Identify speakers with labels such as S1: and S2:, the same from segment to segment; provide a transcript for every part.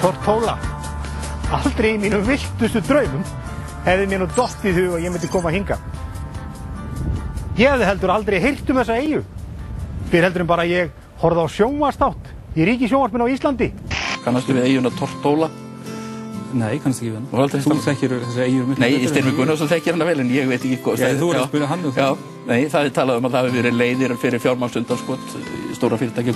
S1: Tortóla. Aldrei í mínum viltustu draumum hefði mér nú dottið í hug að ég myndi koma hingað. Ég hefði heldur aldrei heyrt þessa eyju. Fyrir heldur bara að ég horfði á sjónvarpsþátt í ríkissjónvarpinu á Íslandi.
S2: Kannastu við eyjuna Tortóla?
S3: Nei, kannski ekki við
S2: hann. Þú
S3: þekkir þessar eyjur miklu
S2: betur. Nei, Styrmir Gunnarsson þekkir hana vel en ég veit ekki hvað.
S3: Já, þú að spyrja hann það.
S2: Já, nei, það er talað það hafi verið leiðir fyrir fjármagnsundanskot, stóra fyrirtæki,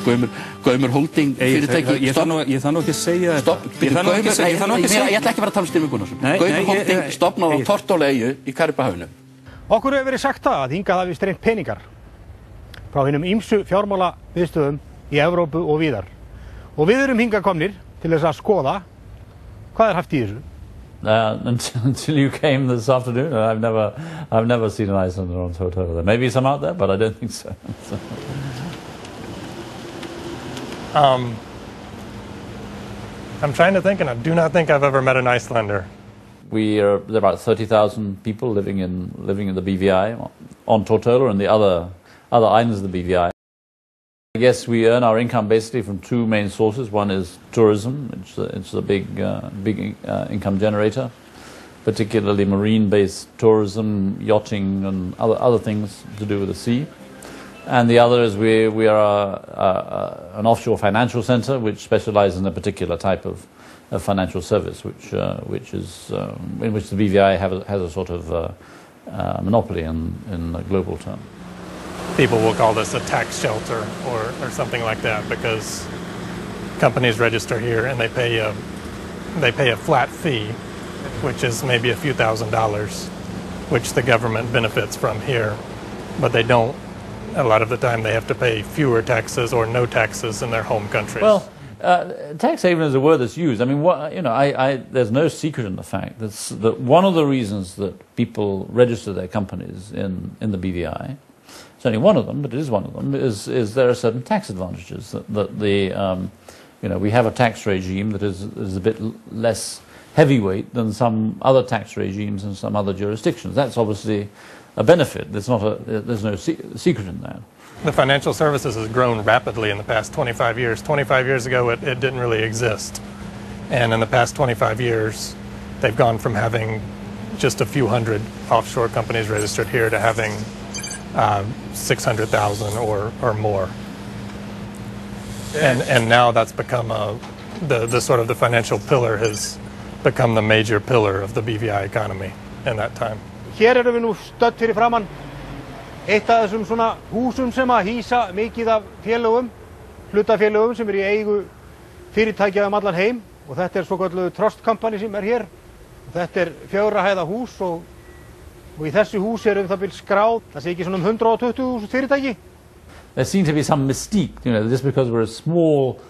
S2: Gaumur Holding fyrirtæki.
S3: Ég þarf nú ekki að segja þetta.
S2: Ég ætla ekki að fara að tala Styrmir Gunnarsson. Gaumur Holding stofnaði á Tortóla eyju í Karíbahafinu.
S1: Okkur hefur verið sagt það að hingað hafi streymt peningar frá hinum ýmsu fjármálaviðstöðum í Evrópu og víðar. Og við erum hingað komnir til þess að skoða hvað haft í þessu.
S4: Until you came this afternoon, I've never seen an Icelander on Tortóla. There may be some out there, but I don't think so.
S5: I'm trying to think, and I do not think I've ever met an Icelander.
S4: There are about 30,000 people living in the BVI on Tortóla and the other islands of the BVI. I guess we earn our income basically from two main sources. One is tourism. It's a big income generator, particularly marine-based tourism, yachting, and other things to do with the sea. And the other is we are an offshore financial center which specializes in a particular type of financial service, which is in which the BVI has a sort of monopoly in a global term.
S5: People will call this a tax shelter or something like that because companies register here and they pay a flat fee, which is maybe a few $1,000s, which the government benefits from here, but they don't. A lot of the time they have to pay fewer taxes or no taxes in their home countries.
S4: Well, tax haven is a word that's used. I mean, there's no secret in the fact that one of the reasons that people register their companies in the BVI, it's only one of them, but it is one of them, is there are certain tax advantages that we have a tax regime that is a bit less heavyweight than some other tax regimes in some other jurisdictions. That's obviously a benefit. There's no secret in that.
S5: The financial services has grown rapidly in the past 25 years. 25 years ago, it didn't really exist. And in the past 25 years, they've gone from having just a few hundred offshore companies registered here to having 600,000 or more. And now that's become the sort of the financial pillar has become the major pillar of the BVI economy in that time.
S1: Hér erum við nú stödd fyrir framann eitt af þessum svona húsum sem að hýsa mikið af félögum, hlutafélögum sem í eigu fyrirtækja allan heim og þetta svokölluð Trust Company sem hér. Þetta 4 hæða hús og í þessu húsi það bil skráð, það sé ekki svona 120.000 fyrirtæki.
S4: There seems to be some mystique, just because we're a small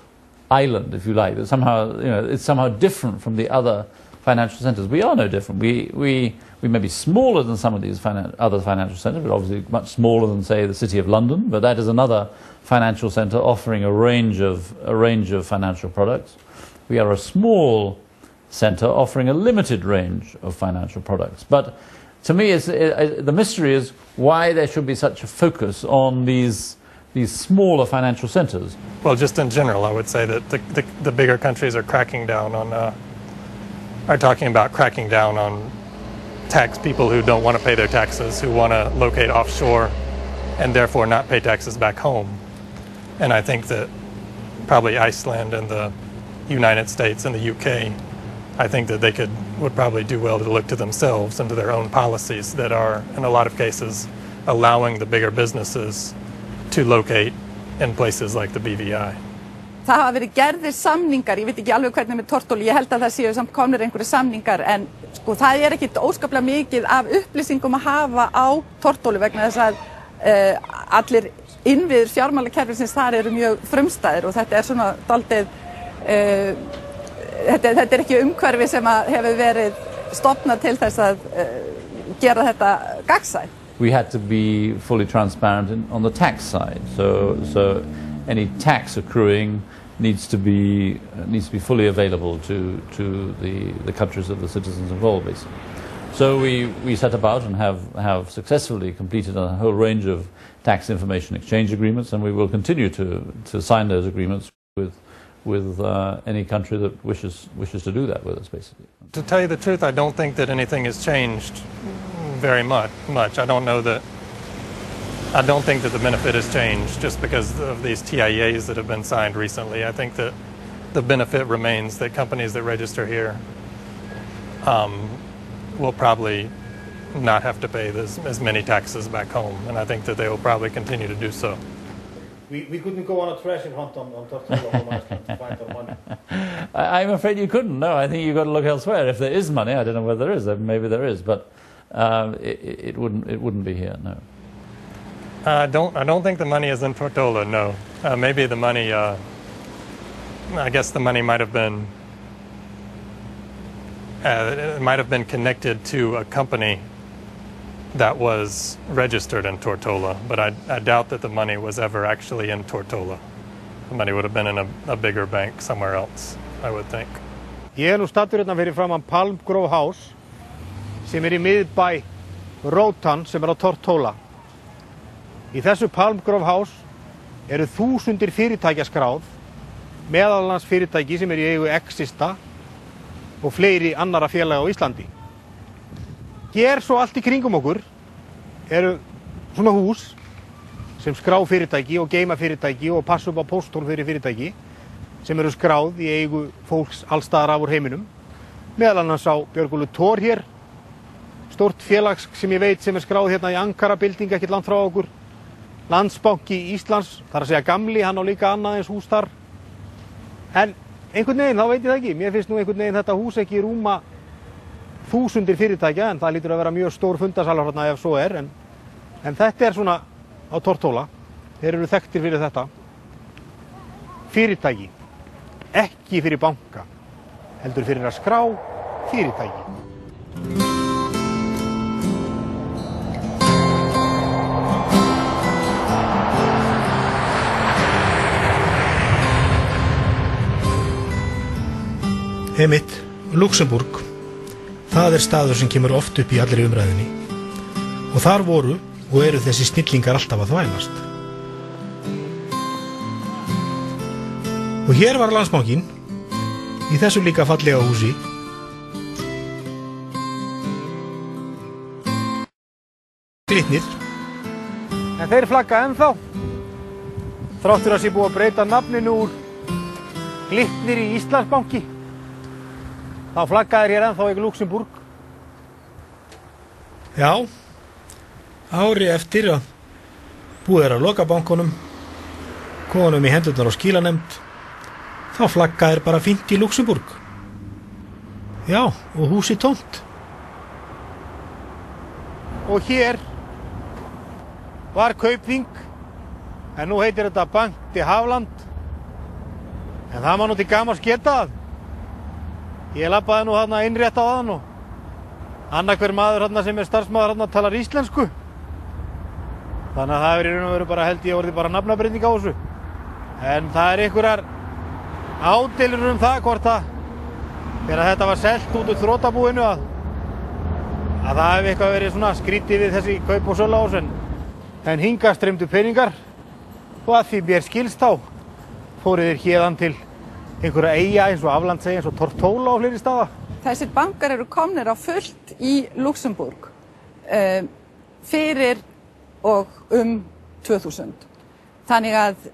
S4: island, if you like, that somehow, it's somehow different from the other financial centers. We are no different. We may be smaller than some of these other financial centers, but obviously much smaller than, say, the City of London. But that is another financial center offering a range of financial products. We are a small center offering a limited range of financial products. But to me, the mystery is why there should be such a focus on these smaller financial centers.
S5: Well, just in general, I would say that the bigger countries are cracking down on. Are talking about cracking down on tax people who don't want to pay their taxes, who want to locate offshore and therefore not pay taxes back home. And I think that probably Iceland and the United States and the UK, I think that they would probably do well to look to themselves and to their own policies that are, in a lot of cases, allowing the bigger businesses to locate in places like the BVI.
S6: Það hafa verið gerðir samningar, ég veit ekki alveg hvernig með Tortóla, ég held að það séu samt komnir einhverjir samningar, en sko það ekkert óskaplega mikið af upplýsingum að hafa á Tortólu vegna þess að allir innviðir fjármálakerfisins þar eru mjög frumstæðir og þetta svona dálítið, þetta ekki umhverfi sem hefur verið stofnað til þess að gera þetta gagnsætt.
S4: We had to be fully transparent on the tax side, so any tax accruing needs to be fully available to the countries of the citizens involved, basically. So we set about and have successfully completed a whole range of tax information exchange agreements, and we will continue to sign those agreements with any country that wishes to do that with us, basically.
S5: To tell you the truth, I don't think that anything has changed very much. I don't think that the benefit has changed just because of these TIAs that have been signed recently. I think that the benefit remains that companies that register here will probably not have to pay as many taxes back home, and I think that they will probably continue to do so.
S1: We couldn't go on a treasure hunt on Tortola from Iceland to find our money.
S4: I'm afraid you couldn't. No, I think you've got to look elsewhere. If there is money, I don't know whether there is. Maybe there is, but it wouldn't be here. No.
S5: I don't think the money is in Tortola. No. Maybe the money. I guess the money might have been. It might have been connected to a company that was registered in Tortola, but I doubt that the money was ever actually in Tortola. The money would have been in a bigger bank somewhere else, I would think.
S1: Ég nú stattur hérna fyrir framan Palm Grove House sem í miðbæ Roatan sem á Tortola. Í þessu Palm Grove House eru þúsundir fyrirtækja skráð, meðal annars fyrirtæki sem í eigu Exista og fleiri annarra félaga á Íslandi. Hér svo allt í kringum okkur eru svona hús sem skrá fyrirtæki og geyma fyrirtæki og passa upp á pósthólf fyrir fyrirtæki sem eru skráð í eigu fólks allstaðar af úr heiminum. Meðal annars á Björgólfur Thor hér, stórt félags sem ég veit sem skráð hérna í Ankara building ekkert langt frá okkur. Landsbanki Íslands, þar að segja gamli, hann á líka annað eins hús þar. En einhvern veginn, þá veit ég það ekki. Mér finnst nú einhvern veginn þetta hús ekki rúma þúsundir fyrirtækja, en það lítur að vera mjög stór fundarsalar hérna ef svo en þetta svona á Tortola. Þeir eru þekktir fyrir þetta. Fyrirtæki, ekki fyrir banka, heldur fyrir að skrá fyrirtæki. Einmitt, Luxemburg. Það staður sem kemur oft upp í allri umræðinni. Og þar voru og eru þessi snillingar alltaf að þvælast. Og hér var Landsbankinn í þessu líka fallega húsi. Glitnir. En þeir flagga ennþá. Þráttur að sé búið að breyta nafninu úr Glitnir í Íslandsbanki. Þá flaggaðir hér ennþá í Luxemburg. Já, ári eftir að búið að loka bankunum, konum í hendurnar á skilanemnd, þá flaggaðir bara fínt í Luxemburg. Já, og húsið tómt. Og hér var Kaupþing, en nú heitir þetta Bank de Havland. En það má nú til gamans geta það. Ég labbaði nú þarna innrétt á þaðan og annar hver maður þarna sem starfsmaður þarna talar íslensku. Þannig að það í raun og veru bara held ég orðið bara nafnabreyting á þessu. En það einhverjar ádeilur það hvort að þegar þetta var selt út úr þrotabúinu að það hefði eitthvað verið svona skrítið við þessi kaup og sölu á þessu. En hingað streymdu peningar og að því mér skilst þá fóru þeir héðan til einhverja eyja eins og aflandseyja eins og Tortola og fleiri staða.
S6: Þessir bankar eru komnir á fullt í Luxemburg fyrir og 2000. Þannig að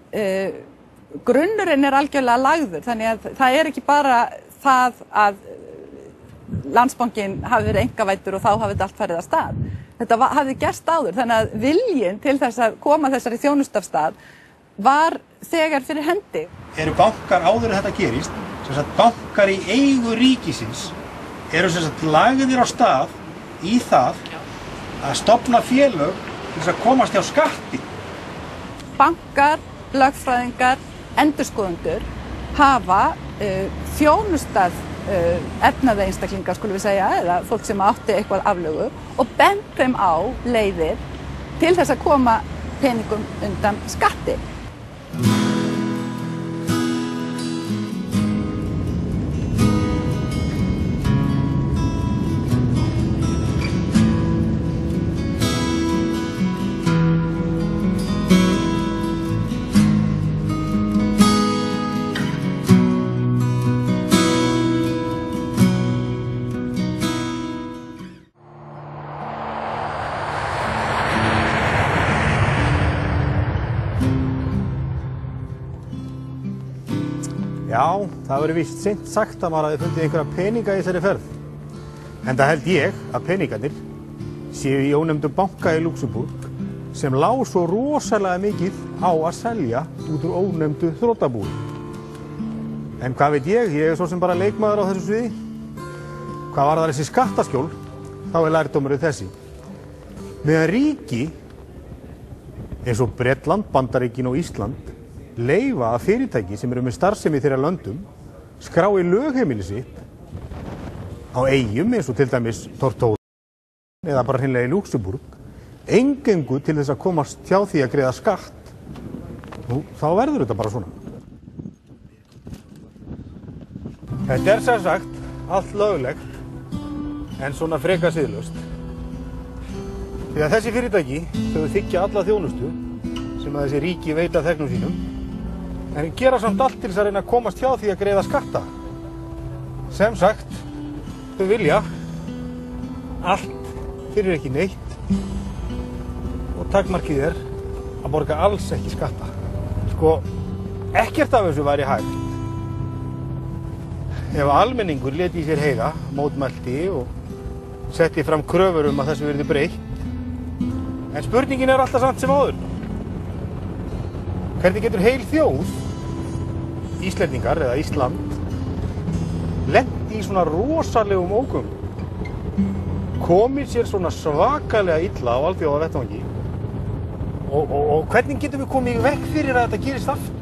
S6: grunnurinn algjörlega lagður. Þannig að það ekki bara það að Landsbankinn hafi verið einkavæddur og þá hafi þetta allt farið af stað. Þetta hafði gerst áður. Þannig að viljinn til þess að koma þessari þjónustu af stað var þegar fyrir hendi.
S1: Eru bankar áður en þetta gerist, sem sagt bankar í eigu ríkisins, eru sem sagt lagðir á stað í það að stofna félög til þess að komast hjá skatti.
S6: Bankar, lögfræðingar, endurskoðendur hafa þjónustað efnaða einstaklinga, skulum við segja, eða fólk sem átti eitthvað aflögu og bent þeim á leiðir til þess að koma peningum undan skatti.
S1: Já, það verður víst seint sagt að maður hafi fundið einhverja peninga í þessari ferð. En það held ég að peningarnir séu í ónefndum banka í Luxemburg sem lá svo rosalega mikið á að selja út úr ónefndu þrotabúi. En hvað veit ég er svo sem bara leikmaður á þessu sviði. Hvað varðar þessi skattaskjól, þá er lærdómurinn þessi. Meðan ríki eins og Bretland, Bandaríkin og Ísland leyfa að fyrirtæki sem eru með starfsemi í þeirra löndum skrái lögheimili sitt á eyjum eins og til dæmis Tortóla eða bara hreinlega í Luxemburg eingöngu til þess að komast hjá því að greiða skatt. Nú, þá verður þetta bara svona. Þetta er sem sagt allt löglegt en svona freka siðlaust. Því að þessi fyrirtæki þau þiggja alla þjónustu sem að þessi ríki veita þegnum sínum en gera samt allt til þess að reyna að komast hjá því að greiða skatta. Sem sagt, þau vilja allt fyrir ekki neitt og takmarkið er að borga alls ekki skatta. Sko, ekkert af þessu væri hægt ef almenningur léti í sér heyra, mótmælti og setti fram kröfur að þessu verði breytt. En spurningin er alltaf samt sem áður. Hvernig getur heil þjóð, Íslendingar eða Ísland, lent í svona rosalegum ógöngum, komið sér svona svakalega illa á alþjóðavettvangi og hvernig getum við komið í veg fyrir að þetta gerist aftur?